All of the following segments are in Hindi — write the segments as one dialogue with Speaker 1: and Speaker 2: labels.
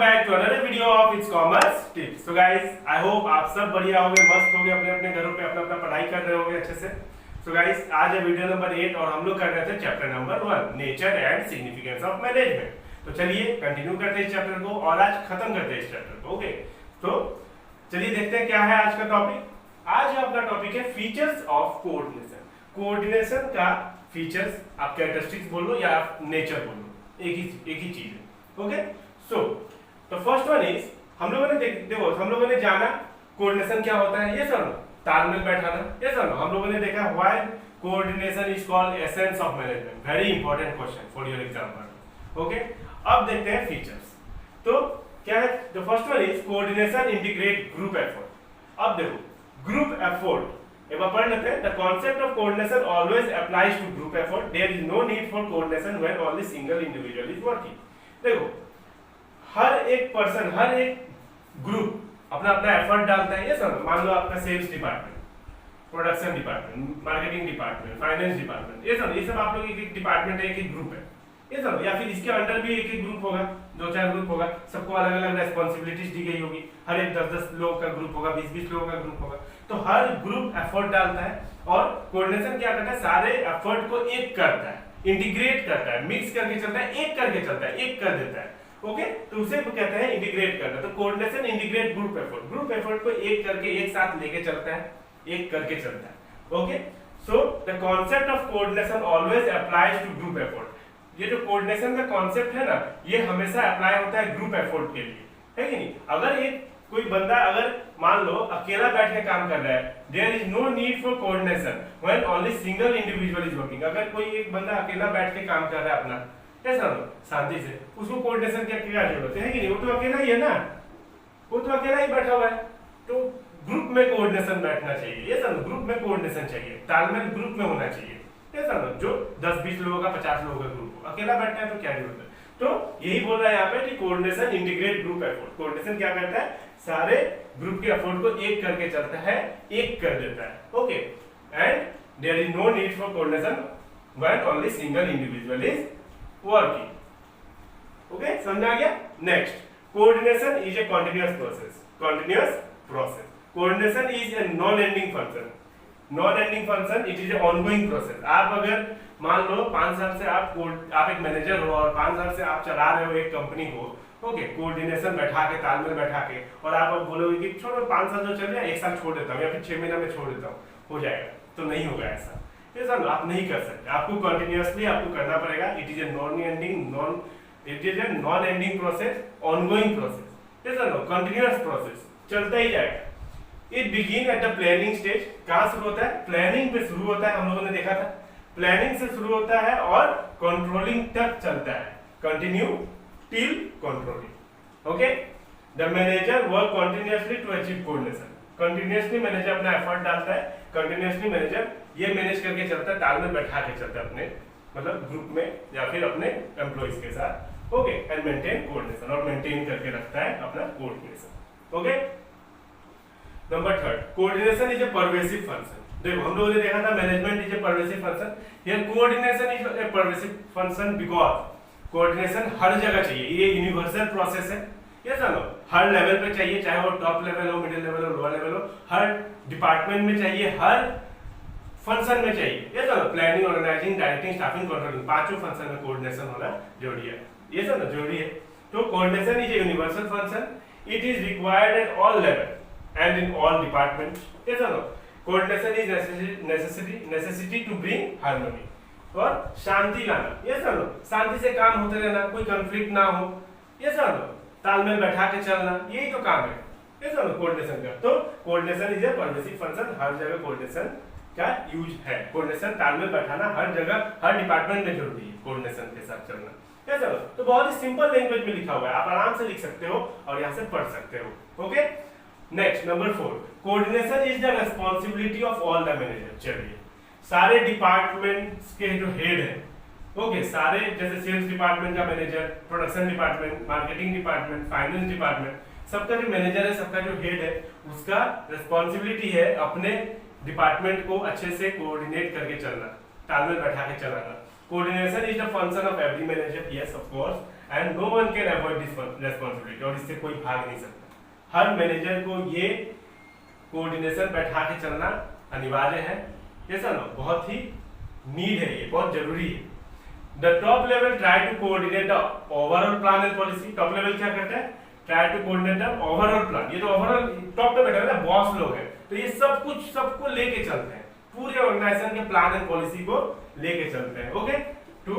Speaker 1: Back to another video of it's commerce tips. So guys, I hope आप सब बढ़िया होंगे, मस्त होंगे, अपने अपने घरों पे अपना अपना पढ़ाई कर रहे होंगे अच्छे से। सो गाइस, आज है वीडियो नंबर 8 और हम लोग कर रहे थे chapter number 1, nature and significance of management. तो चलिए कंटिन्यू करते हैं इस चैप्टर को और आज खत्म करते हैं इस चैप्टर को। ओके, तो चलिए देखते हैं क्या है आज का टॉपिक। आज अपना टॉपिक है फीचर्स ऑफ कोऑर्डिनेशन। कोऑर्डिनेशन का फीचर्स, आप कैरेक्टरिस्टिक्स बोलो या आप नेचर बोलो, एक ही चीज है। ओके, सो तो फर्स्ट वन इज, हम लोगों ने देखो हम लोगों ने जाना कोऑर्डिनेशन क्या होता है, ये सब तालमेल बैठाना, ये सब हम लोगों ने देखा। Why coordination is called essence of management, very important question for your example. Okay, अब देखते हैं फीचर्स। तो क्या है, the first one is coordination integrate group effort. अब देखो ग्रुप एफर्ट एक बार पढ़ लेते हैं। The concept of coordination always applies to group effort, there is no need for coordination when only single individual is working. देखो हर एक पर्सन, हर एक ग्रुप अपना अपना एफर्ट डालता है। ये सब मान लो आपका sales department, production department, marketing department, finance department, ये सब आप लोग एक डिपार्टमेंट है, एक ग्रुप है, ये सब। या फिर इसके अंडर भी एक ग्रुप होगा, 2-4 ग्रुप होगा, सबको अलग अलग रेस्पॉन्सिबिलिटीज दी गई होगी। हर एक 10-10 लोग का ग्रुप होगा, 20-20 लोगों का ग्रुप होगा। तो हर ग्रुप एफर्ट डालता है और कोऑर्डिनेशन क्या करता है, सारे एफर्ट को एक करता है, इंटीग्रेट करता है, मिक्स करके चलता है, एक करके चलता है, एक कर देता है। ओके, तो उसे कहते हैं इंटीग्रेट करना। तो coordination integrate group effort, group effort को एक करके एक साथ लेके चलता है, एक करके चलता है। Okay, so the concept of coordination always applies to group effort. ये जो कोऑर्डिनेशन का कांसेप्ट है ना, ये हमेशा अप्लाई होता है ग्रुप एफर्ट के लिए, है कि नहीं। अगर एक कोई बंदा अगर मान लो अकेला बैठ के काम कर रहा है, there is no need for coordination when only single individual is working. अगर कोई एक बंदा अकेला बैठ के काम कर रहा है अपना, कैसा शांति से, उसको कोऑर्डिनेशन की क्या जरूरत है कि नहीं, वो तो अकेला ही है ना, वो तो अकेला ही बैठा हुआ है। तो ग्रुप में कोऑर्डिनेशन बैठना चाहिए, ये सब ग्रुप में कोऑर्डिनेशन चाहिए, तालमेल ग्रुप में होना चाहिए, ये सब जो 10-20 लोगों का 50 लोगों का ग्रुप हो, अकेला बैठना है तो क्या जरूरत है। तो यही बोल रहा है यहाँ पे कि coordination integrate group effort. Coordination क्या करता है, सारे ग्रुप के एफर्ट को एक करके चलता है, एक कर देता है। Okay, and there is no need for coordination when only single individual is working. Okay, समझ आ गया। Next, coordination is a continuous process. Continuous process, coordination is a non ending function. Non ending function, it is a ongoing process. आप अगर मान लो 5 साल से आप एक मैनेजर हो और 5 साल से आप चला रहे हो एक कंपनी को, ओके, कोऑर्डिनेशन बैठा के, तालमेल बैठा के, और आप अब बोलोगे कि छोड़ो 5 साल जो चल रहा है 1 साल छोड़ देता हूँ या फिर 6 महीना में छोड़ देता हूँ, हो जाएगा, तो नहीं होगा ऐसा। ये सब आप नहीं कर सकते, आपको कंटिन्यूअसली आपको करना पड़ेगा। It is a non ending process, ongoing process, ये सब कंटिन्यूअस प्रोसेस चलता ही जाएगा। It begin at the planning stage. कहाँ शुरू होता है, प्लानिंग पे शुरू होता है, हम लोगों ने देखा था। प्लानिंग से शुरू होता है और कंट्रोलिंग तक चलता है, continue till controlling. Okay, the manager work continuously to achieve coordination. Continuously manager अपना एफर्ट डालता है, कंटिन्यूअसली मैनेजर ये मैनेज करके चलता है, तालमेल बैठा के चलता है अपने मतलब ग्रुप में या फिर अपने एम्प्लॉइज के साथ। ओके, एंड मेंटेन कोऑर्डिनेशन, और मेंटेन करके रखता है अपना coordination. Okay, number 3, coordination is a pervasive function. देखो हम लोगों ने देखा था management is a pervasive function, here coordination is a pervasive function because coordination हर जगह चाहिए। ये यूनिवर्सल प्रोसेस है, ये जानो हर लेवल पे चाहिए, चाहे वो टॉप लेवल हो, मिडिल लेवल हो, लोअर लेवल हो, हर डिपार्टमेंट में चाहिए, हर फंक्शन में चाहिए। ये जानो planning, organising, directing, staffing, controlling, पांचों फंक्शन में कोऑर्डिनेशन होना जरूरी है, ये सब जरूरी है। तो coordination is a universal function, it is required at all level and in all departments. ये जानो coordination is necessity to bring harmony, और शांति लाना, ये सब शांति से काम होते रहना, कोई कंफ्लिक्ट ना हो, ये सब तालमेल बैठा के चलना, यही तो काम है, ये सब कोऑर्डिनेशन का। तो coordination is a pervasive function, हर जगह कोऑर्डिनेशन का यूज है। कोऑर्डिनेशन, तालमेल बैठाना हर जगह, हर डिपार्टमेंट में जरूरी है, कोऑर्डिनेशन के साथ चलना, ये सब। तो बहुत ही सिंपल लैंग्वेज में लिखा हुआ है, आप आराम से लिख सकते हो और यहाँ से पढ़ सकते हो। Okay, next, number 4, coordination is the responsibility of all the manager. चलिए, सारे डिपार्टमेंट्स के जो हेड है, ओके, सारे जैसे सेल्स डिपार्टमेंट का manager, production department, marketing department, finance department, सबका जो मैनेजर है, सबका जो हेड है, उसका रिस्पांसिबिलिटी है अपने डिपार्टमेंट को अच्छे से कोऑर्डिनेट करके चलना, तालमेल बैठा के चलाना। Coordination is the function of every manager, yes of course, and no one can avoid this responsibility, और इससे कोई भाग नहीं सकता। हर मैनेजर को ये कोऑर्डिनेशन बैठा के चलना अनिवार्य है, ये सब बहुत ही नीड है, ये बहुत जरूरी है। The top level try to coordinate the overall plan and policy. Top level क्या करता है? Try to coordinate the overall plan. ये तो ओवरऑल टॉप पे बैठा है ना, बॉस लोग हैं, तो ये सब कुछ सबको लेके चलते हैं, पूरे ऑर्गेनाइजेशन के प्लान एंड पॉलिसी को लेके चलते हैं। Okay, to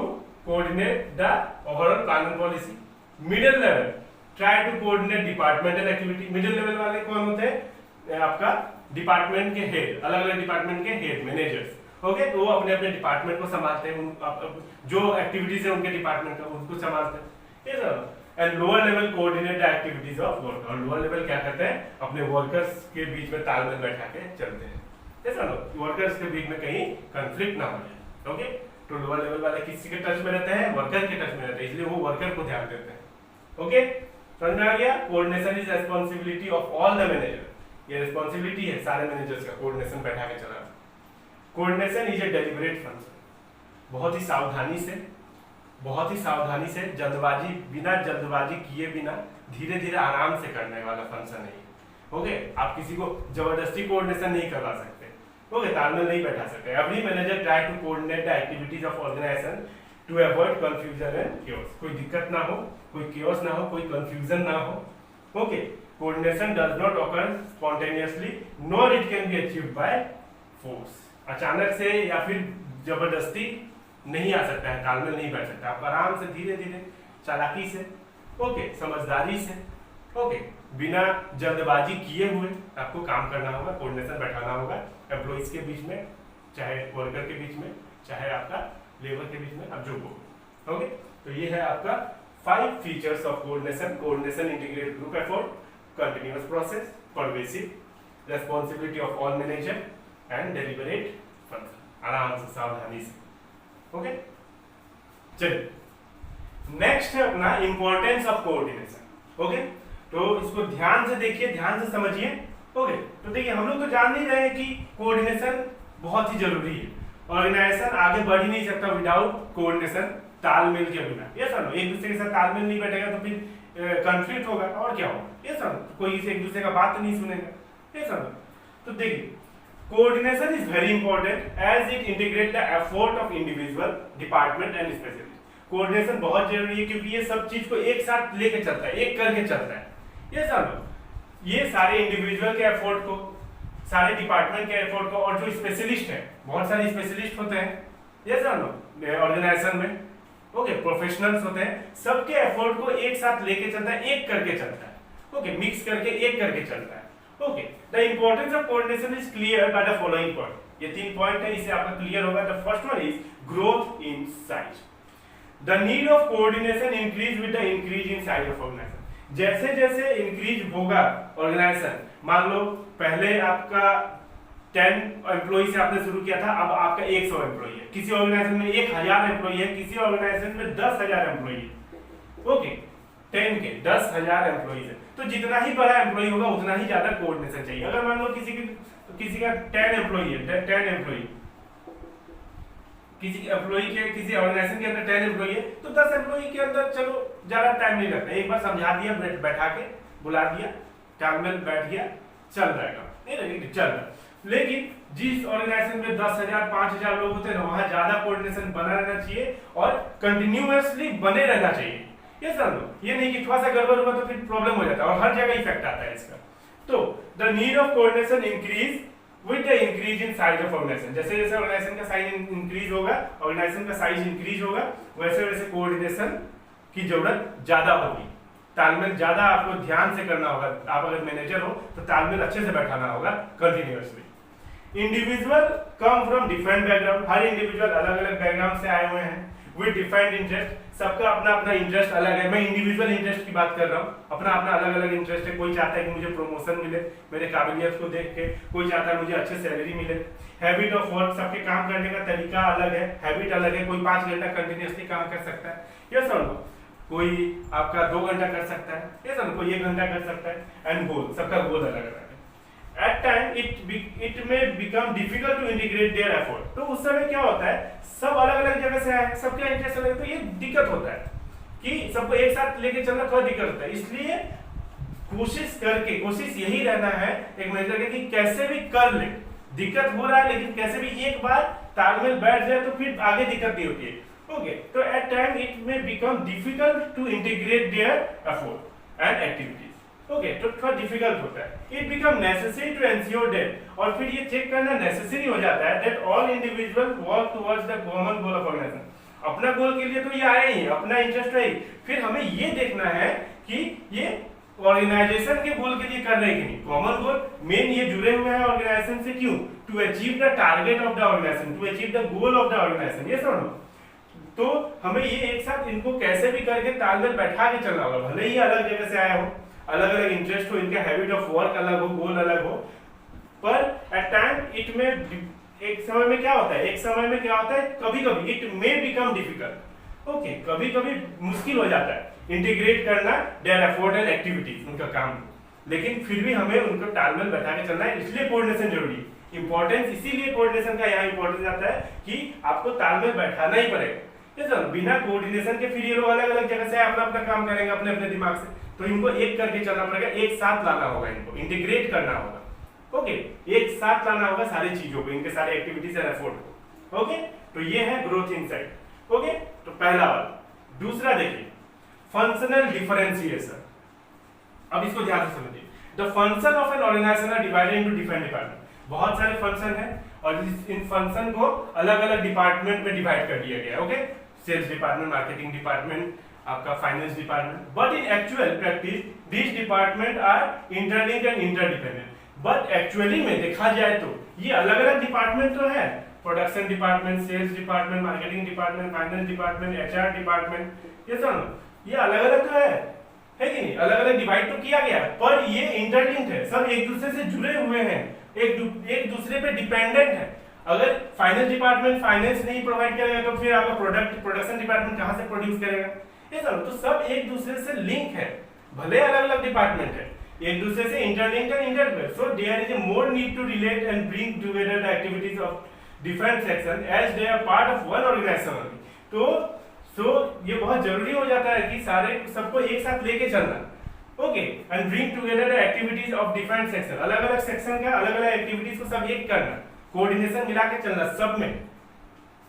Speaker 1: coordinate the overall plan and policy. Middle level try to coordinate departmental activity. Middle level वाले कौन होते हैं? आपका डिपार्टमेंट के हेड, अलग अलग डिपार्टमेंट के हेड, मैनेजर्स। ओके, तो वो अपने अपने डिपार्टमेंट को संभालते हैं, जो एक्टिविटीज है उनके डिपार्टमेंट का उनको संभालते हैं, ये सब। And lower level coordinate the activities of work. और लोअर लेवल क्या करते हैं? अपने वर्कर्स के बीच में तालमेल बैठा के चलते हैं, ऐसा ना वर्कर्स के बीच में कहीं कंफ्लिक्ट ना हो जाए। ओके, तो लोअर लेवल वाले किसी के टच में रहते हैं? वर्कर के टच में रहते हैं, इसलिए वो वर्कर को ध्यान देते हैं। ओके, समझ में आ गया? Coordination is responsibility of all the manager. ये रिस्पांसिबिलिटी है सारे मैनेजर्स का, कोऑर्डिनेशन बैठा के चलाना। Coordination is A deliberate function. बहुत ही सावधानी से जल्दबाजी, बिना जल्दबाजी किए बिना धीरे धीरे आराम से करने वाला फंक्शन है। ओके, आप किसी को जबरदस्ती कोऑर्डिनेशन नहीं करवा सकते, ओके, तालमेल नहीं बैठा सकते। Every manager try to coordinate the activities of organisation to avoid confusion and chaos। कोई दिक्कत ना हो, कोई chaos ना हो, कोई कंफ्यूजन ना हो। Okay, coordination does not occur spontaneously nor it can be achieved by force. अचानक से या फिर जबरदस्ती नहीं आ सकता है, तालमेल नहीं बैठ सकता। आप आराम से धीरे धीरे चालाकी से, ओके, समझदारी से, ओके, बिना जल्दबाजी किए हुए आपको काम करना होगा, कोऑर्डिनेशन बैठाना होगा एम्प्लॉइज के बीच में, चाहे वर्कर के बीच में, चाहे आपका लेबर के बीच में, आप जो हो। ओके, तो ये है आपका 5 features of coordination. Coordination integrate group effort, continuous process, pervasive, responsibility of all manager and deliberate function. आराम से, सावधानी से। ओके, चलिए नेक्स्ट है अपना इंपॉर्टेंस ऑफ कोऑर्डिनेशन। ओके, तो इसको ध्यान से देखिए, ध्यान से समझिए। ओके, तो देखिए हम लोग तो जान नहीं रहे हैं कि कोऑर्डिनेशन बहुत ही जरूरी है। ऑर्गेनाइजेशन आगे बढ़ ही नहीं सकता विदाउट कोऑर्डिनेशन, तालमेल के बिना। ये सब एक दूसरे के साथ तालमेल नहीं बैठेगा तो फिर कंफ्लिक्ट होगा और क्या होगा, ये सब कोई एक दूसरे का बात नहीं सुनेगा, ये सब। तो देखिए coordination is very important as it integrate the effort of individual, department and specialist. Coordination बहुत जरूरी है क्योंकि ये सब चीज को एक साथ लेके चलता है, एक करके चलता है। ये सब, ये सारे इंडिविजुअल के एफर्ट को, सारे डिपार्टमेंट के एफर्ट को, और जो स्पेशलिस्ट है, बहुत सारे स्पेशलिस्ट होते हैं ये सब ऑर्गेनाइजेशन में, ओके, प्रोफेशनल्स होते हैं, सबके एफर्ट को एक साथ लेके चलता है, एक करके चलता है। ओके, मिक्स करके एक करके चलता है। Okay, the importance of coordination is clear by the following point. ये 3 पॉइंट है, इसे आपका क्लियर होगा। The first one is growth in size. The need of coordination increase with the increase in size of organisation. जैसे जैसे इंक्रीज होगा ऑर्गेनाइजेशन, मान लो पहले आपका 10 एम्प्लॉई से आपने शुरू किया था, अब आपका 100 एम्प्लॉई है। किसी ऑर्गेनाइजेशन में 1000 एम्प्लॉई है, किसी ऑर्गेनाइजेशन में 10,000 एम्प्लॉई है। ओके, 10 के 10,000 एम्प्लॉई है, तो जितना ही बड़ा एम्प्लॉई होगा उतना ही ज्यादा कोऑर्डिनेशन चाहिए। अगर मान लो किसी का 10 एम्प्लॉई है, 10 एम्प्लॉई, किसी एम्प्लॉई के, किसी ऑर्गेनाइजेशन के अंदर 10 एम्प्लॉई है, तो 10 एम्प्लॉई के अंदर चलो ज्यादा टाइम नहीं लगता, एक बार समझा दिया, बैठा के बुला दिया, तालमेल बैठ गया, चल जाएगा, नहीं चल रहा। लेकिन जिस ऑर्गेनाइजेशन में 10,000 5,000 लोग होते हैं ना, वहां ज्यादा कोऑर्डिनेशन बना रहना चाहिए और कंटिन्यूअसली बने रहना चाहिए। ये समझो, ये नहीं कि थोड़ा सा गड़बड़ हुआ तो फिर प्रॉब्लम हो जाता है, और हर जगह इफेक्ट आता है इसका। तो the need of coordination increase with the increase in size of organisation. जैसे जैसे ऑर्गेनाइजेशन का साइज इंक्रीज होगा, ऑर्गेनाइजेशन का साइज इंक्रीज होगा, वैसे वैसे कोऑर्डिनेशन की जरूरत ज्यादा होगी, तालमेल ज्यादा आपको ध्यान से करना होगा। आप अगर मैनेजर हो तो तालमेल अच्छे से बैठाना होगा continuously. Individual come from different background. Her individual अलग अलग बैकग्राउंड से आए हुए हैं विद डिफरेंट इंटरेस्ट। सबका अपना अपना इंटरेस्ट अलग है। मैं इंडिविजुअल इंटरेस्ट की बात कर रहा हूँ, अपना अपना अलग अलग इंटरेस्ट है। कोई चाहता है कि मुझे प्रमोशन मिले मेरे काबिलियत को देख के, कोई चाहता है मुझे अच्छे सैलरी मिले। हैबिट ऑफ वर्क, सबके काम करने का तरीका अलग है, हैबिट अलग है। कोई 5 घंटा कंटिन्यूअसली काम कर सकता है, ये सब। कोई आपका 2 घंटा कर सकता है, ये सब। कोई 1 घंटा कर सकता है। एंड गोल, सबका गोल अलग अलग है। At time it may become difficult to integrate their effort। तो उस समय क्या होता है, सब अलग अलग जगह से आए, सबका इंटरेस्ट अलग है, तो ये दिक्कत होता है कि सबको एक साथ लेके चलना थोड़ा दिक्कत होता है। इसलिए कोशिश यही रहना है एक मैनेजर का कि कैसे भी कर ले, दिक्कत हो रहा है लेकिन कैसे भी एक बार तालमेल बैठ जाए तो फिर आगे दिक्कत नहीं होती है। ओके, तो at time it may become difficult to integrate their effort and activities. Okay, तो थोड़ा डिफिकल्ट होता है। It become necessary to ensure that, और फिर ये चेक करना नेसेसरी हो जाता है that all individual work towards the common goal of organisation. अपना गोल के लिए तो ये आए ही, अपना इंटरेस्ट है, फिर हमें ये देखना है कि ये ऑर्गेनाइजेशन के गोल के लिए कर रहे हैं कि नहीं। कॉमन गोल मेन ये जुड़े हुए हैं ऑर्गेनाइजेशन से, क्यों? To achieve the target of the organisation, to achieve the goal of the organisation. ये समझो, तो हमें ये एक साथ इनको कैसे भी करके तालमेल बैठा के चलना होगा। भले ही अलग जगह से आए हो, अलग अलग इंटरेस्ट हो, इनका हैबिट ऑफ वर्क अलग हो, गोल अलग हो, पर एट टाइम इट में एक समय में क्या होता है, कभी कभी it may become difficult. Okay, कभी कभी मुश्किल हो जाता है इंटीग्रेट करना देयर एफर्ट एंड एक्टिविटीज, उनका काम, लेकिन फिर भी हमें उनको तालमेल बैठा के चलना है। इसलिए कोऑर्डिनेशन जरूरी है। इंपॉर्टेंस इसीलिए कोऑर्डिनेशन का यहाँ इंपॉर्टेंस आता है कि आपको तालमेल बैठाना ही पड़ेगा। ये बिना कोऑर्डिनेशन के फिर ये लोग अलग अलग जगह से अपना अपना काम करेंगे अपने अपने दिमाग से, तो इनको एक करके चलना पड़ेगा, एक साथ लाना होगा, इनको इंटीग्रेट करना होगा। ओके, एक साथ लाना होगा सारी चीजों को, इनके सारे एक्टिविटीज एंड एफर्ट को। ओके, तो ये है ग्रोथ इनसाइट। ओके, तो पहला वाला। दूसरा देखिए, फंक्शनल डिफरेंशिएशन। अब इसको ध्यान से समझिए। The function of an organisation are divided into different department. बहुत सारे फंक्शन हैं और इन फंक्शन को अलग अलग डिपार्टमेंट में डिवाइड कर दिया गया है। Okay, sales department, marketing department, आपका finance department. But in actual practice this department are interlinked and interdependent. But actually में देखा जाए तो ये अलग अलग डिपार्टमेंट तो है, production department, sales department, marketing department, finance department, HR department, ये सब ये अलग अलग तो है कि नहीं, अलग अलग डिवाइड तो किया गया, पर ये इंटरलिंक्ड है, सब एक दूसरे से जुड़े हुए हैं, एक दूसरे पे डिपेंडेंट है। अगर फाइनेंस डिपार्टमेंट फाइनेंस नहीं प्रोवाइड करेगा तो फिर आपका प्रोडक्शन डिपार्टमेंट कहां से प्रोड्यूस करेगा? ये सब तो सब एक दूसरे से लिंक है, भले अलग अलग डिपार्टमेंट है, एक दूसरे से interlinked and interpair. So there is a more need to relate and bring together the activities of different section as they are part of one organization. तो ये बहुत जरूरी हो जाता है कि सारे सबको एक साथ लेके चलना। Okay, and bring together the activities of different section, अलग अलग सेक्शन का अलग अलग एक्टिविटीज को सब एक करना, कोऑर्डिनेशन मिला के चलना। सब में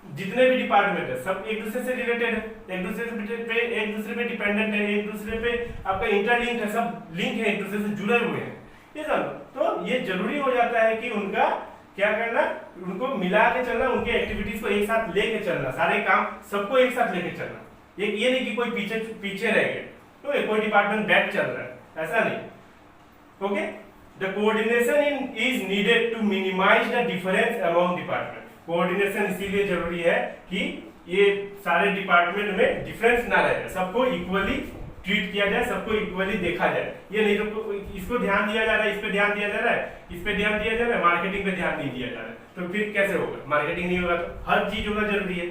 Speaker 1: जितने भी डिपार्टमेंट है सब एक दूसरे से रिलेटेड है, एक दूसरे पे डिपेंडेंट है, एक दूसरे पे आपका इंटरलिंक्ड है, सब लिंक है, एक दूसरे से जुड़े हुए हैं। ये सब तो ये जरूरी हो जाता है कि उनका क्या करना, उनको मिला के चलना, उनके एक्टिविटीज को एक साथ लेके चलना, सारे काम सबको एक साथ लेके चलना। ये नहीं कि कोई पीछे रह गए, तो कोई डिपार्टमेंट बैक चल रहा है, ऐसा नहीं। Okay, the coordination is needed to minimise the difference among department. Coordination इसीलिए जरूरी है कि ये सारे डिपार्टमेंट में डिफरेंस ना रहे, सबको इक्वली ट्रीट किया जाए, सबको इक्वली देखा जाए। ये नहीं तो इसको ध्यान दिया जा रहा है, इस पे ध्यान दिया जा रहा है, इस पे ध्यान दिया जा रहा है, मार्केटिंग पे ध्यान नहीं दिया जा रहा है, तो फिर कैसे होगा? मार्केटिंग नहीं होगा तो हर चीज होना जरूरी है,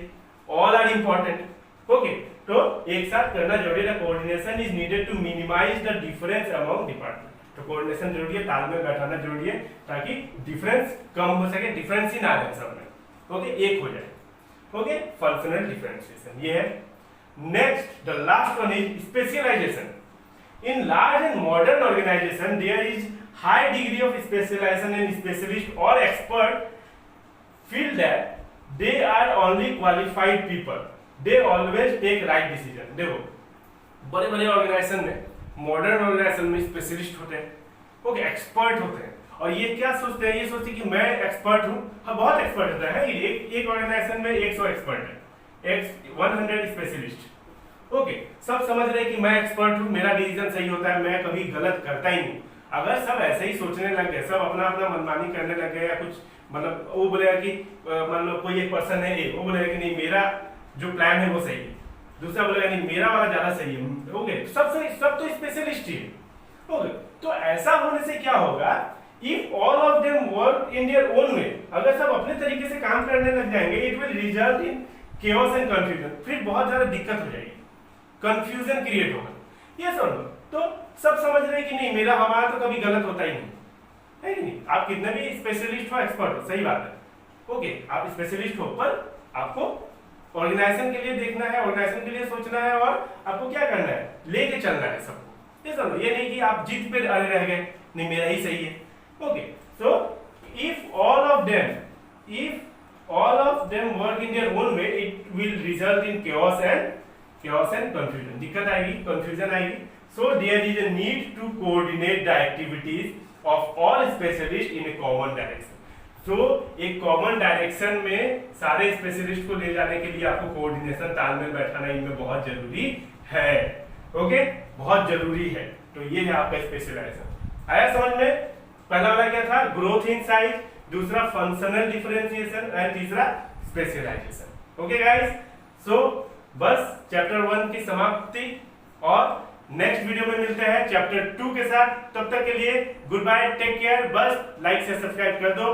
Speaker 1: ऑल आर इंपॉर्टेंट। ओके, तो एक साथ करना जरूरी है। Coordination is needed to minimise the difference among department. तो कोऑर्डिनेशन जरूरी है, तालमेल बैठाना जरूरी है ताकि डिफरेंस कम हो सके, डिफरेंस ही ना रहे सब में। ओके, एक हो जाए। ओके, फंक्शनल डिफरेंशिएशन ये है। Next, the last one is specialization. In large and modern organization, there is high degree of specialization and specialist or expert feel that they are only qualified people. They always take right decision. देखो, बड़े-बड़े ऑर्गेनाइजेशन में, मॉडर्न ऑर्गेनाइजेशन में स्पेशलिस्ट होते हैं, ओके, एक्सपर्ट होते हैं, और ये क्या सोचते हैं? ये सोचते हैं कि मैं एक्सपर्ट हूँ। हाँ, बहुत एक्सपर्ट होता है, एक ऑर्गेनाइजेशन में 100 एक्सपर्ट है, 100 स्पेशलिस्ट। ओके, सब समझ रहे हैं कि मैं एक्सपर्ट हूँ, मेरा डिसीजन सही होता है, मैं कभी गलत करता ही नहीं। अगर सब ऐसे ही सोचने लग गए, सब अपना अपना मनमानी करने लग गए, या कुछ मतलब वो बोलेगा कि मान लो कोई एक पर्सन है, वो बोलेगा कि नहीं मेरा जो प्लान है वो सही है, दूसरा बोलेगा नहीं मेरा वाला ज्यादा सही है। ओके, सब तो स्पेशलिस्ट ही है। ओके, तो ऐसा होने से क्या होगा? If all of them work in their own वे, अगर सब अपने तरीके से काम करने लग जाएंगे, it will result in chaos and confusion. फिर बहुत ज्यादा दिक्कत हो जाएगी, कंफ्यूजन क्रिएट होगा। ये सब तो सब समझ रहे हैं कि नहीं मेरा हमारा तो कभी गलत होता ही नहीं है कि नहीं। आप कितने भी स्पेशलिस्ट हो, एक्सपर्ट हो, सही बात है। ओके, आप स्पेशलिस्ट हो, पर आपको ऑर्गेनाइजेशन के लिए देखना है, ऑर्गेनाइजेशन के लिए सोचना है और आपको क्या करना है, लेके चलना है सबको। ये समझो, ये नहीं कि आप जीत पे अड़े रह गए, नहीं मेरा ही सही है। Okay, so if all of them work in their own way, it will result in chaos and confusion। दिक्कत आएगी, कंफ्यूजन आएगी। So there is a need to coordinate the activities of all specialist in a common direction. तो एक कॉमन डायरेक्शन में सारे स्पेशलिस्ट को ले जाने के लिए आपको कोऑर्डिनेशन, तालमेल बैठाना इनमें बहुत जरूरी है। ओके, बहुत जरूरी है। तो ये है आपका स्पेशलाइजेशन। आया समझ में? पहला वाला क्या था, ग्रोथ इन साइज, दूसरा फंक्शनल डिफरेंशिएशन एंड तीसरा स्पेशलाइजेशन। ओके गाइस, सो बस चैप्टर 1 की समाप्ति और नेक्स्ट वीडियो में मिलते हैं चैप्टर 2 के साथ। तब तक के लिए गुड बाय, टेक केयर। बस लाइक से सब्सक्राइब कर दो।